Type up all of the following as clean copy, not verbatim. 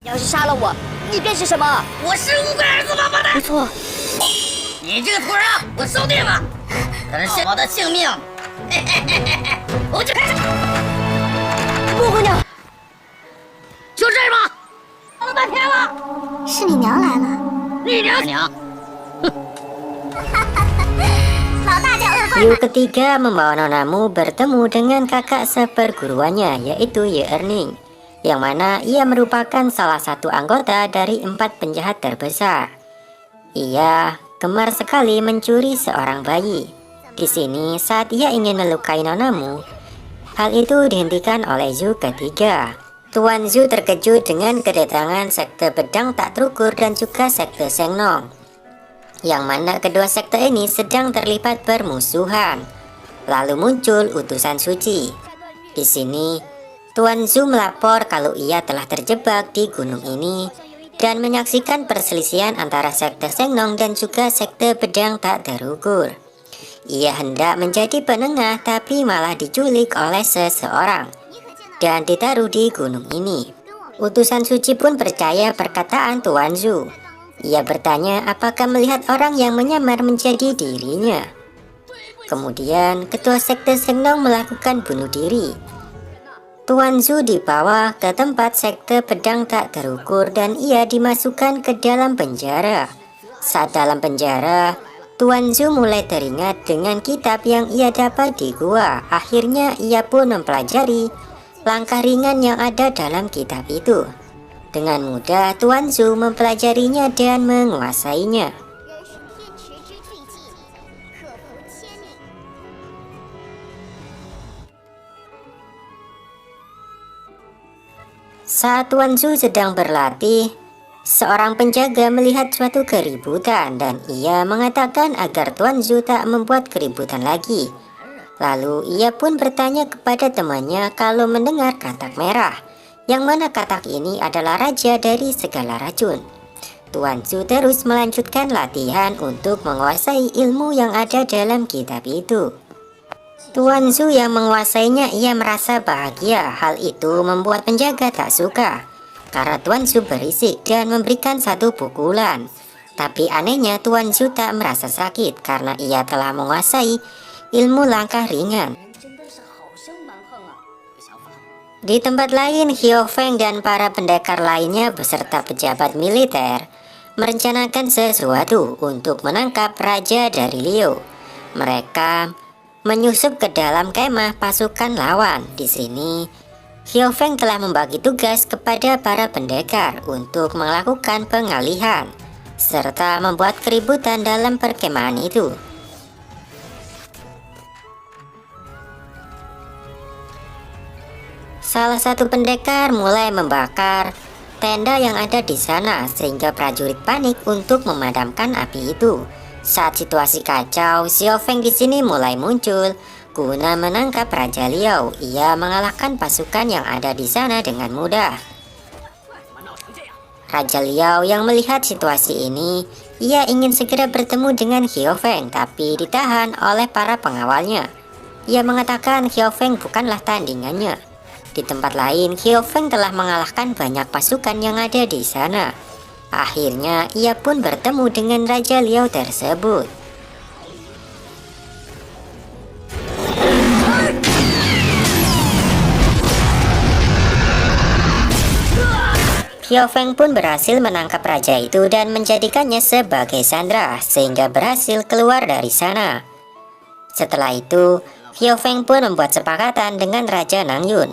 要是杀了我，你便是什么？我是乌龟儿子王八蛋！不错，你这个徒儿啊，我收定了。可是我的性命，我就开始。莫姑娘，就这吗？等了半天了，是你娘来了，你娘！老大叫恶棍。 Hiu ketiga membawa Nonamu bertemu dengan kakak seperguruannya, yaitu Ye Erning, yang mana ia merupakan salah satu anggota dari 4 penjahat terbesar. Ia gemar sekali mencuri seorang bayi. Di sini saat ia ingin melukai Nonamu, hal itu dihentikan oleh Zhu ketiga. Tuan Zhu terkejut dengan kedatangan sekte pedang tak terukur dan juga sekte Sengnong, yang mana kedua sekte ini sedang terlibat permusuhan. Lalu muncul utusan suci. Di sini, Tuan Zhu melapor kalau ia telah terjebak di gunung ini dan menyaksikan perselisihan antara sekte Sengnong dan juga sekte pedang tak terukur. Ia hendak menjadi penengah tapi malah diculik oleh seseorang dan ditaruh di gunung ini. Utusan suci pun percaya perkataan Tuan Zhu. Ia bertanya apakah melihat orang yang menyamar menjadi dirinya. Kemudian ketua sekte Sengnong melakukan bunuh diri. Tuan Zhu dibawa ke tempat sekte pedang tak terukur dan ia dimasukkan ke dalam penjara. Saat dalam penjara, Tuan Zhu mulai teringat dengan kitab yang ia dapat di gua. Akhirnya ia pun mempelajari langkah ringan yang ada dalam kitab itu. Dengan mudah Tuan Zhu mempelajarinya dan menguasainya. Saat Tuan Zhu sedang berlatih, seorang penjaga melihat suatu keributan dan ia mengatakan agar Tuan Zhu tak membuat keributan lagi. Lalu ia pun bertanya kepada temannya kalau mendengar katak merah, yang mana katak ini adalah raja dari segala racun. Tuan Zhu terus melanjutkan latihan untuk menguasai ilmu yang ada dalam kitab itu. Tuan Zhu yang menguasainya ia merasa bahagia. Hal itu membuat penjaga tak suka karena Tuan Zhu berisik dan memberikan satu pukulan. Tapi anehnya Tuan Zhu tak merasa sakit karena ia telah menguasai ilmu langkah ringan. Di tempat lain, Xiao Feng dan para pendekar lainnya beserta pejabat militer merencanakan sesuatu untuk menangkap raja dari Liu. Mereka menyusup ke dalam kemah pasukan lawan. Di sini, Xiao Feng telah membagi tugas kepada para pendekar untuk melakukan pengalihan serta membuat keributan dalam perkemahan itu. Salah satu pendekar mulai membakar tenda yang ada di sana sehingga prajurit panik untuk memadamkan api itu. Saat situasi kacau, Xiao Feng di sini mulai muncul guna menangkap Raja Liao. Ia mengalahkan pasukan yang ada di sana dengan mudah. Raja Liao yang melihat situasi ini, ia ingin segera bertemu dengan Xiao Feng tapi ditahan oleh para pengawalnya. Ia mengatakan Xiao Feng bukanlah tandingannya. Di tempat lain, Xiao Feng telah mengalahkan banyak pasukan yang ada di sana. Akhirnya, ia pun bertemu dengan Raja Liao tersebut. Xiao Feng pun berhasil menangkap raja itu dan menjadikannya sebagai sandera, sehingga berhasil keluar dari sana. Setelah itu, Xiao Feng pun membuat sepakatan dengan Raja Nangyun.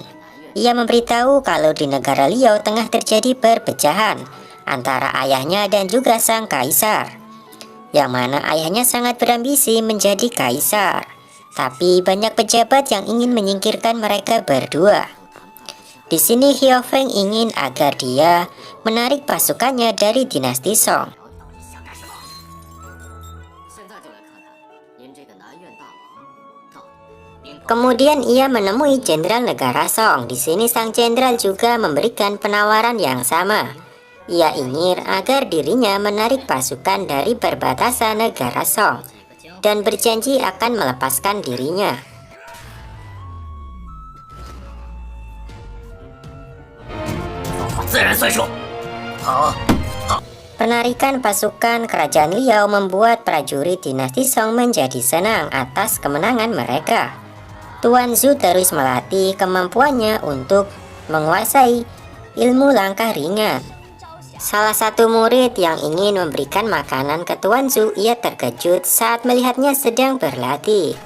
Ia memberitahu kalau di negara Liao tengah terjadi perpecahan antara ayahnya dan juga sang kaisar, yang mana ayahnya sangat berambisi menjadi kaisar, tapi banyak pejabat yang ingin menyingkirkan mereka berdua. Di sini Xiao Feng ingin agar dia menarik pasukannya dari dinasti Song. Kemudian ia menemui jenderal negara Song. Di sini sang jenderal juga memberikan penawaran yang sama. Ia ingin agar dirinya menarik pasukan dari perbatasan negara Song dan berjanji akan melepaskan dirinya. 自然算数。Penarikan pasukan kerajaan Liao membuat prajurit dinasti Song menjadi senang atas kemenangan mereka. Tuan Zhu terus melatih kemampuannya untuk menguasai ilmu langkah ringan. Salah satu murid yang ingin memberikan makanan ke Tuan Zhu, ia terkejut saat melihatnya sedang berlatih.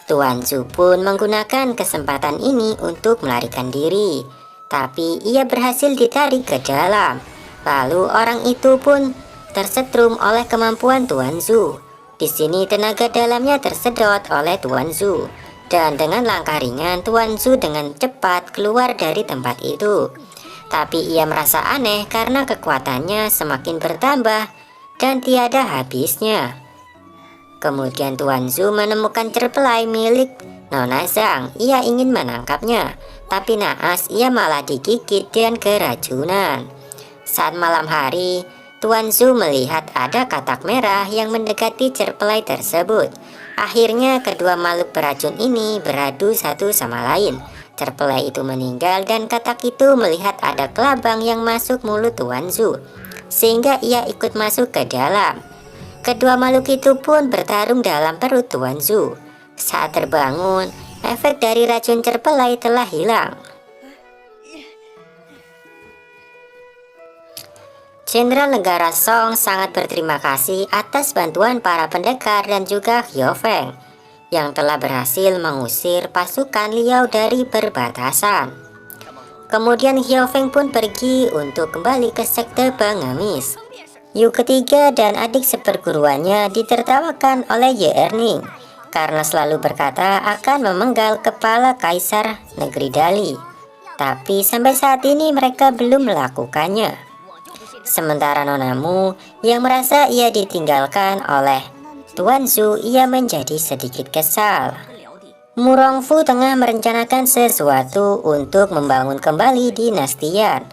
Tuan Zhu pun menggunakan kesempatan ini untuk melarikan diri, tapi ia berhasil ditarik ke dalam. Lalu orang itu pun tersetrum oleh kemampuan Tuan Zhu. Di sini tenaga dalamnya tersedot oleh Tuan Zhu, dan dengan langkah ringan Tuan Zhu dengan cepat keluar dari tempat itu. Tapi ia merasa aneh karena kekuatannya semakin bertambah dan tiada habisnya. Kemudian Tuan Zhu menemukan cerpelai milik Nona Zhang. Ia ingin menangkapnya, tapi naas ia malah digigit dan keracunan. Saat malam hari, Tuan Zhu melihat ada katak merah yang mendekati cerpelai tersebut. Akhirnya kedua makhluk beracun ini beradu satu sama lain. Cerpelai itu meninggal dan katak itu melihat ada kelabang yang masuk mulut Tuan Zhu, sehingga ia ikut masuk ke dalam. Kedua makhluk itu pun bertarung dalam perut Tuan Zhu. Saat terbangun, efek dari racun cerpelai telah hilang. Jenderal negara Song sangat berterima kasih atas bantuan para pendekar dan juga Xiao Feng yang telah berhasil mengusir pasukan Liao dari perbatasan. Kemudian Xiao Feng pun pergi untuk kembali ke sekte pengemis. Yu ketiga dan adik seperguruannya ditertawakan oleh Ye Erning karena selalu berkata akan memenggal kepala kaisar negeri Dali. Tapi sampai saat ini mereka belum melakukannya. Sementara Nona Mu yang merasa ia ditinggalkan oleh Tuan Zhu, ia menjadi sedikit kesal. Mu Rongfu tengah merencanakan sesuatu untuk membangun kembali dinastian.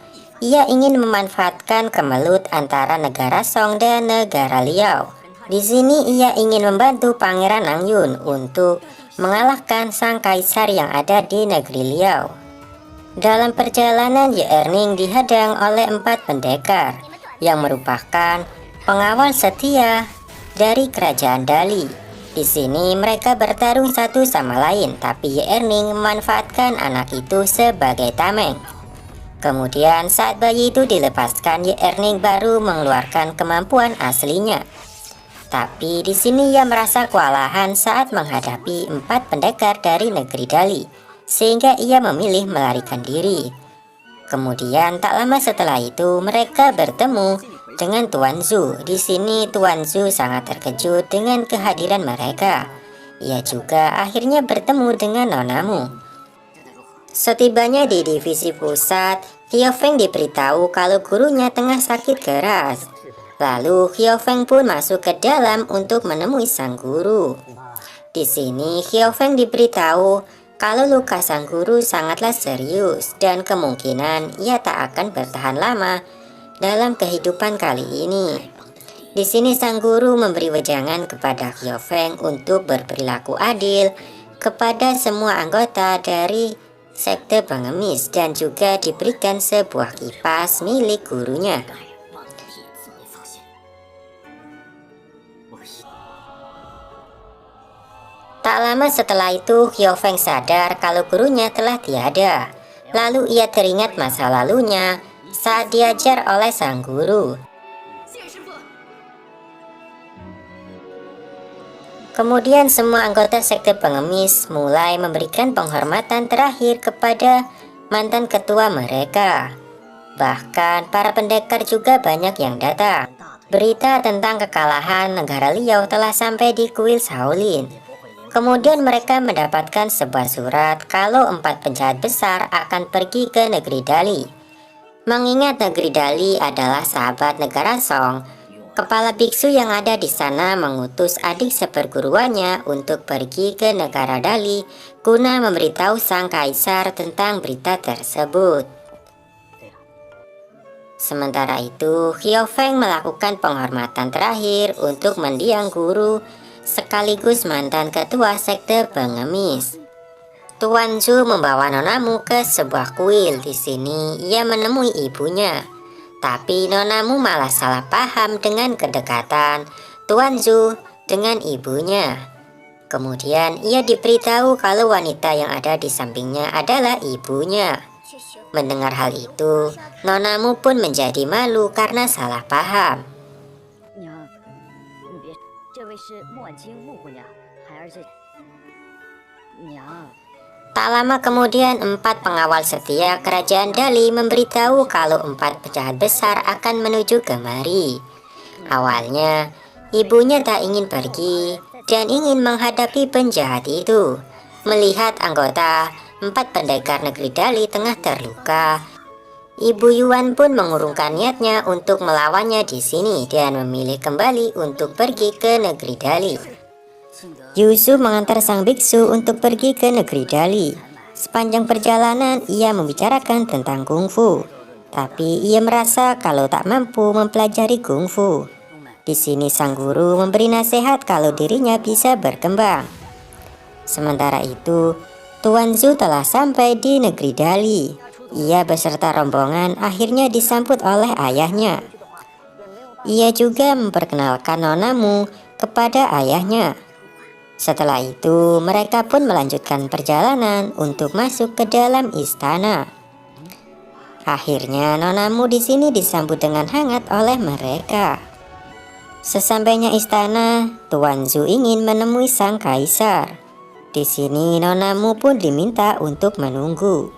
Ia ingin memanfaatkan kemelut antara negara Song dan negara Liao. Di sini ia ingin membantu Pangeran Nangyun untuk mengalahkan sang kaisar yang ada di negeri Liao. Dalam perjalanan, Ye Erning dihadang oleh 4 pendekar yang merupakan pengawal setia dari kerajaan Dali. Di sini mereka bertarung satu sama lain, tapi Ye Erning memanfaatkan anak itu sebagai tameng. Kemudian saat bayi itu dilepaskan, Ye Erning baru mengeluarkan kemampuan aslinya. Tapi di sini ia merasa kewalahan saat menghadapi 4 pendekar dari negeri Dali, sehingga ia memilih melarikan diri. Kemudian tak lama setelah itu mereka bertemu dengan Tuan Zhu. Di sini Tuan Zhu sangat terkejut dengan kehadiran mereka. Ia juga akhirnya bertemu dengan Nona Mu. Setibanya di divisi pusat, Xiao Feng diberitahu kalau gurunya tengah sakit keras. Lalu Xiao Feng pun masuk ke dalam untuk menemui sang guru. Di sini Xiao Feng diberitahu kalau luka sang guru sangatlah serius dan kemungkinan ia tak akan bertahan lama dalam kehidupan kali ini. Di sini sang guru memberi wejangan kepada Xiao Feng untuk berperilaku adil kepada semua anggota dari sekte pengemis dan juga diberikan sebuah kipas milik gurunya. Tak lama setelah itu, Xiao Feng sadar kalau gurunya telah tiada. Lalu ia teringat masa lalunya saat diajar oleh sang guru. Kemudian semua anggota sekte pengemis mulai memberikan penghormatan terakhir kepada mantan ketua mereka. Bahkan para pendekar juga banyak yang datang. Berita tentang kekalahan negara Liao telah sampai di kuil Shaolin. Kemudian mereka mendapatkan sebuah surat kalau 4 penjahat besar akan pergi ke negeri Dali. Mengingat negeri Dali adalah sahabat negara Song, kepala biksu yang ada di sana mengutus adik seperguruannya untuk pergi ke negara Dali guna memberitahu sang kaisar tentang berita tersebut. Sementara itu, Xiao Feng melakukan penghormatan terakhir untuk mendiang guru sekaligus mantan ketua sekte pengemis. Tuan Zhu membawa Nona Mu ke sebuah kuil. Di sini ia menemui ibunya. Tapi Nona Mu malah salah paham dengan kedekatan Tuan Zhu dengan ibunya. Kemudian ia diberitahu kalau wanita yang ada di sampingnya adalah ibunya. Mendengar hal itu, Nona Mu pun menjadi malu karena salah paham. 娘，你别，这位是莫婉清穆姑娘，孩儿这……娘。 Tak lama kemudian 4 pengawal setia kerajaan Dali memberitahu kalau 4 penjahat besar akan menuju kemari. Awalnya, ibunya tak ingin pergi dan ingin menghadapi penjahat itu. Melihat anggota 4 pendekar negeri Dali tengah terluka, Ibu Yuan pun mengurungkan niatnya untuk melawannya di sini dan memilih kembali untuk pergi ke negeri Dali. Yusuf mengantar sang biksu untuk pergi ke negeri Dali. Sepanjang perjalanan ia membicarakan tentang kungfu, tapi ia merasa kalau tak mampu mempelajari kungfu. Di sini sang guru memberi nasihat kalau dirinya bisa berkembang. Sementara itu, Tuan Zhu telah sampai di negeri Dali. Ia beserta rombongan akhirnya disambut oleh ayahnya. Ia juga memperkenalkan Nona Mu kepada ayahnya. Setelah itu, mereka pun melanjutkan perjalanan untuk masuk ke dalam istana. Akhirnya, Nona Mu di sini disambut dengan hangat oleh mereka. Sesampainya istana, Tuan Zhu ingin menemui sang kaisar. Di sini, Nona Mu pun diminta untuk menunggu.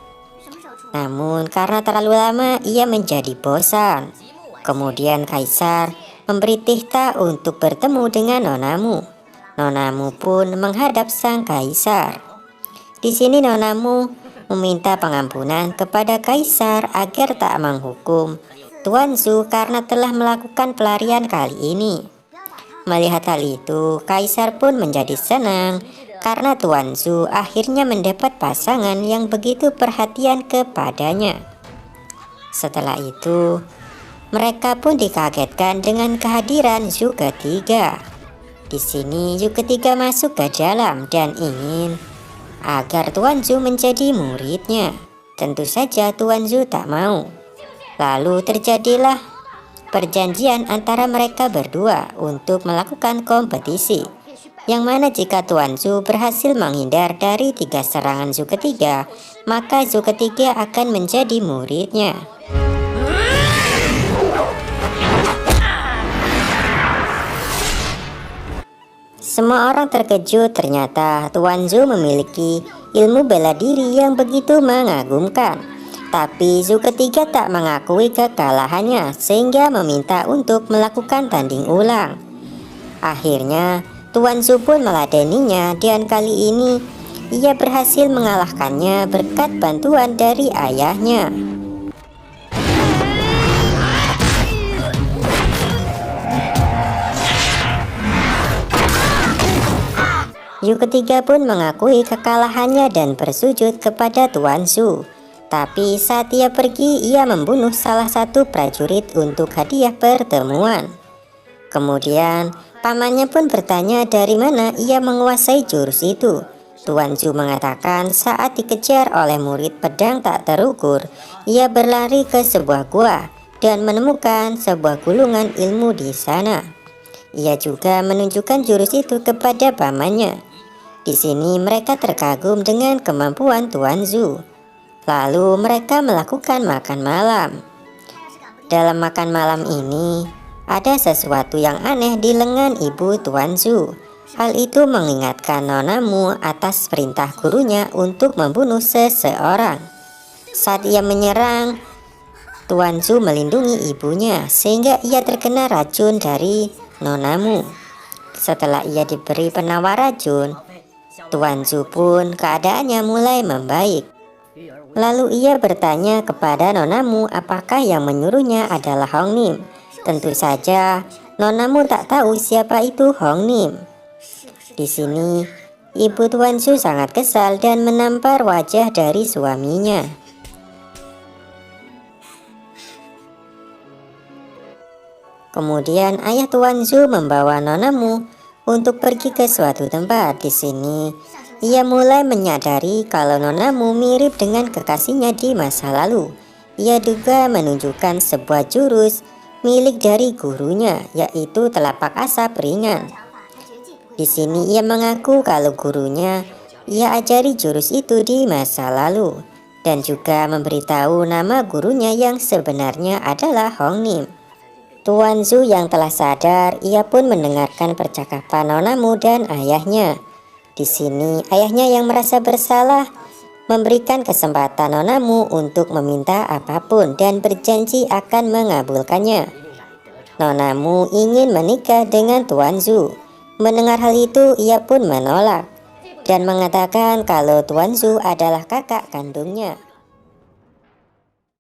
Namun, karena terlalu lama, ia menjadi bosan. Kemudian, kaisar memberi titah untuk bertemu dengan Nona Mu. Nona Mu pun menghadap sang kaisar. Di sini Nona Mu meminta pengampunan kepada kaisar agar tak menghukum Tuan Zhu karena telah melakukan pelarian kali ini. Melihat hal itu, kaisar pun menjadi senang karena Tuan Zhu akhirnya mendapat pasangan yang begitu perhatian kepadanya. Setelah itu, mereka pun dikagetkan dengan kehadiran Zhu ketiga. Di sini Zhu ketiga masuk ke dalam dan ingin agar Tuan Zhu menjadi muridnya. Tentu saja Tuan Zhu tak mau. Lalu terjadilah perjanjian antara mereka berdua untuk melakukan kompetisi. Yang mana jika Tuan Zhu berhasil menghindar dari 3 serangan Zhu ketiga, maka Zhu ketiga akan menjadi muridnya. Semua orang terkejut ternyata Tuan Zhu memiliki ilmu bela diri yang begitu mengagumkan. Tapi Zhu ketiga tak mengakui kekalahannya sehingga meminta untuk melakukan tanding ulang. Akhirnya Tuan Zhu pun meladeninya dan kali ini ia berhasil mengalahkannya berkat bantuan dari ayahnya. Zhu ketiga pun mengakui kekalahannya dan bersujud kepada Tuan Zhu. Tapi saat ia pergi, ia membunuh salah satu prajurit untuk hadiah pertemuan. Kemudian, pamannya pun bertanya dari mana ia menguasai jurus itu. Tuan Zhu mengatakan saat dikejar oleh murid pedang tak terukur, ia berlari ke sebuah gua dan menemukan sebuah gulungan ilmu di sana. Ia juga menunjukkan jurus itu kepada pamannya. Di sini mereka terkagum dengan kemampuan Tuan Zhu. Lalu mereka melakukan makan malam. Dalam makan malam ini, ada sesuatu yang aneh di lengan ibu Tuan Zhu. Hal itu mengingatkan Nona Mu atas perintah gurunya untuk membunuh seseorang. Saat ia menyerang, Tuan Zhu melindungi ibunya sehingga ia terkena racun dari Nona Mu. Setelah ia diberi penawar racun, Tuan Zhu pun keadaannya mulai membaik. Lalu ia bertanya kepada Nona Mu apakah yang menyuruhnya adalah Hong Nim. Tentu saja Nona Mu tak tahu siapa itu Hong Nim. Di sini ibu Tuan Zhu sangat kesal dan menampar wajah dari suaminya. Kemudian ayah Tuan Zhu membawa Nona Mu untuk pergi ke suatu tempat. Di sini ia mulai menyadari kalau Nona Mu mirip dengan kekasihnya di masa lalu, ia juga menunjukkan sebuah jurus milik dari gurunya, yaitu telapak asap ringan. Di sini ia mengaku kalau gurunya ia ajari jurus itu di masa lalu, dan juga memberitahu nama gurunya yang sebenarnya adalah Hong Nim. Tuan Zhu yang telah sadar, ia pun mendengarkan percakapan Nona Mu dan ayahnya. Di sini ayahnya yang merasa bersalah memberikan kesempatan Nona Mu untuk meminta apapun dan berjanji akan mengabulkannya. Nona Mu ingin menikah dengan Tuan Zhu. Mendengar hal itu, ia pun menolak dan mengatakan kalau Tuan Zhu adalah kakak kandungnya.